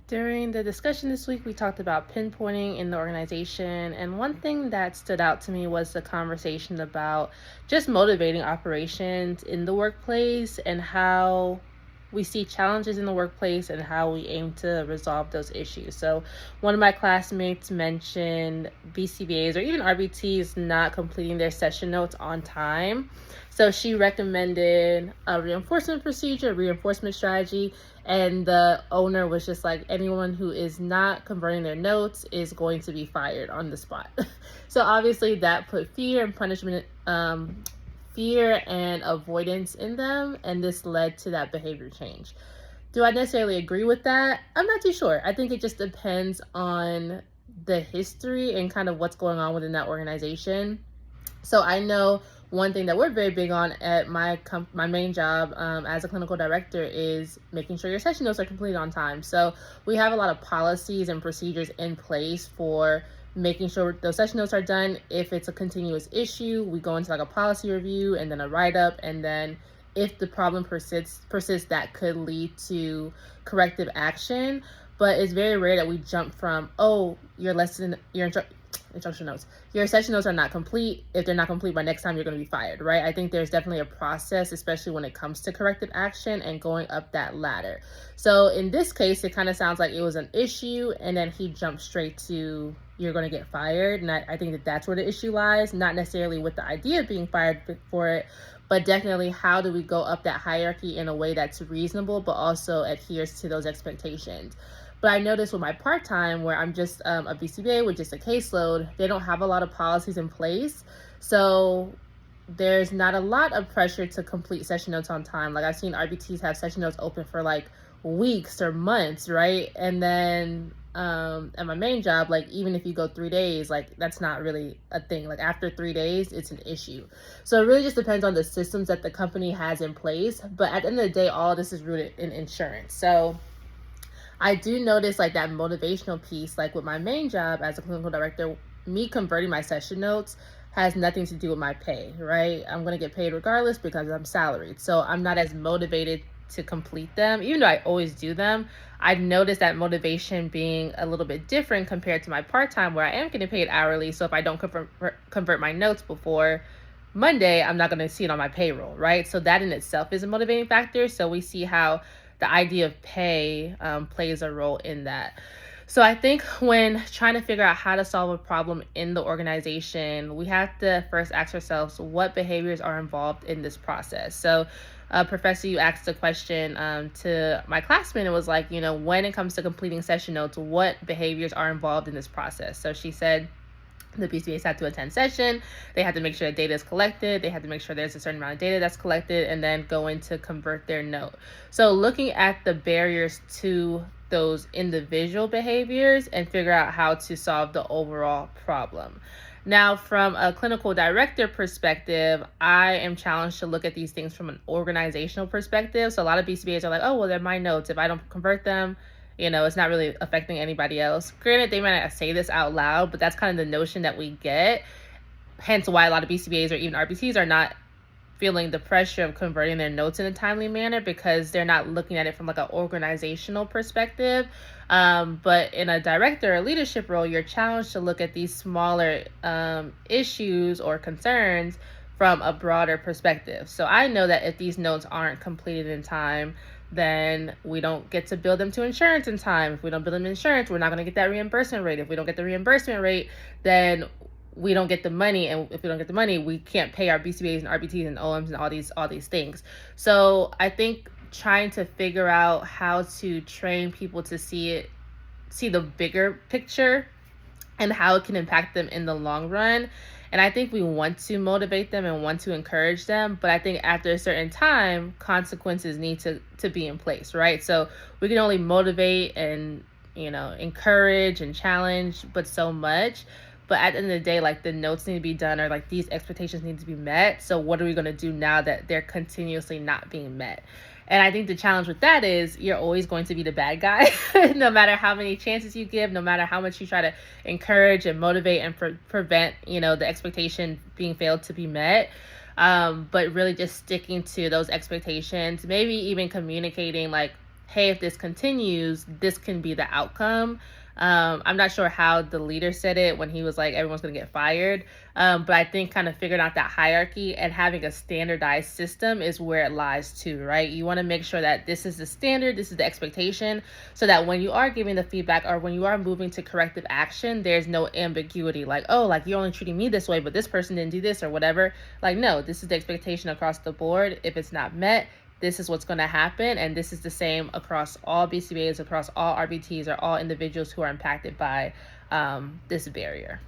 During the discussion this week, we talked about pinpointing in the organization, and one thing that stood out to me was the conversation about just motivating operations in the workplace and how we see challenges in the workplace and how we aim to resolve those issues. So, one of my classmates mentioned BCBAs or even RBTs not completing their session notes on time. So, she recommended a reinforcement procedure, reinforcement strategy, and the owner was just like, anyone who is not converting their notes is going to be fired on the spot. So obviously that put fear and punishment, fear and avoidance in them, and this led to that behavior change. Do I necessarily agree with that? I'm not too sure. I think it just depends on the history and kind of what's going on within that organization. So I know one thing that we're very big on at my main job as a clinical director is making sure your session notes are completed on time. So we have a lot of policies and procedures in place for making sure those session notes are done. If it's a continuous issue, we go into like a policy review and then a write-up, and then if the problem persists, that could lead to corrective action. But it's very rare that we jump from, oh, your instruction notes. Your session notes are not complete. If they're not complete by next time, you're going to be fired, right? I think there's definitely a process, especially when it comes to corrective action and going up that ladder. So in this case, it kind of sounds like it was an issue, and then he jumped straight to, you're going to get fired. And I think that that's where the issue lies, not necessarily with the idea of being fired for it, but definitely how do we go up that hierarchy in a way that's reasonable, but also adheres to those expectations. But I noticed with my part-time, where I'm just a BCBA with just a caseload, they don't have a lot of policies in place. So there's not a lot of pressure to complete session notes on time. Like I've seen RBTs have session notes open for like weeks or months, right? And then at my main job, like even if you go 3 days, like that's not really a thing. Like after 3 days, it's an issue. So it really just depends on the systems that the company has in place. But at the end of the day, all of this is rooted in insurance. So I do notice like that motivational piece, like with my main job as a clinical director, me converting my session notes has nothing to do with my pay, right? I'm going to get paid regardless because I'm salaried. So I'm not as motivated to complete them, even though I always do them. I've noticed that motivation being a little bit different compared to my part-time, where I am getting paid hourly. So if I don't convert my notes before Monday, I'm not going to see it on my payroll, right? So that in itself is a motivating factor. So we see how the idea of pay plays a role in that. So I think when trying to figure out how to solve a problem in the organization, we have to first ask ourselves what behaviors are involved in this process. So Professor, you asked a question to my classmate. It was like, when it comes to completing session notes, what behaviors are involved in this process? So she said, the BCBAs have to attend session. They have to make sure that data is collected. They have to make sure there's a certain amount of data that's collected, and then go in to convert their note. So looking at the barriers to those individual behaviors and figure out how to solve the overall problem. Now, from a clinical director perspective, I am challenged to look at these things from an organizational perspective. So a lot of BCBAs are like, oh, well, they're my notes. If I don't convert them, it's not really affecting anybody else. Granted, they might not say this out loud, but that's kind of the notion that we get. Hence why a lot of BCBAs or even RBTs are not feeling the pressure of converting their notes in a timely manner because they're not looking at it from like an organizational perspective. But in a director or leadership role, you're challenged to look at these smaller issues or concerns from a broader perspective. So I know that if these notes aren't completed in time, then we don't get to bill them to insurance in time. If we don't bill them insurance, we're not going to get that reimbursement rate. If we don't get the reimbursement rate, then we don't get the money. And if we don't get the money, we can't pay our BCBAs and RBTs and OMs and all these things. So I think trying to figure out how to train people to see the bigger picture and how it can impact them in the long run. And I think we want to motivate them and want to encourage them, but I think after a certain time, consequences need to be in place, right? So we can only motivate and, encourage and challenge, but so much. But at the end of the day, like the notes need to be done, or like these expectations need to be met. So what are we going to do now that they're continuously not being met? And I think the challenge with that is you're always going to be the bad guy, no matter how many chances you give, no matter how much you try to encourage and motivate and prevent, the expectation being failed to be met. But really just sticking to those expectations, maybe even communicating like, hey, if this continues, this can be the outcome. I'm not sure how the leader said it when he was like, everyone's going to get fired. But I think kind of figuring out that hierarchy and having a standardized system is where it lies too, right? You want to make sure that this is the standard, this is the expectation, so that when you are giving the feedback or when you are moving to corrective action, there's no ambiguity like, oh, like you're only treating me this way, but this person didn't do this or whatever. Like, no, this is the expectation across the board. If it's not met, this is what's going to happen, and this is the same across all BCBAs, across all RBTs, or all individuals who are impacted by this barrier.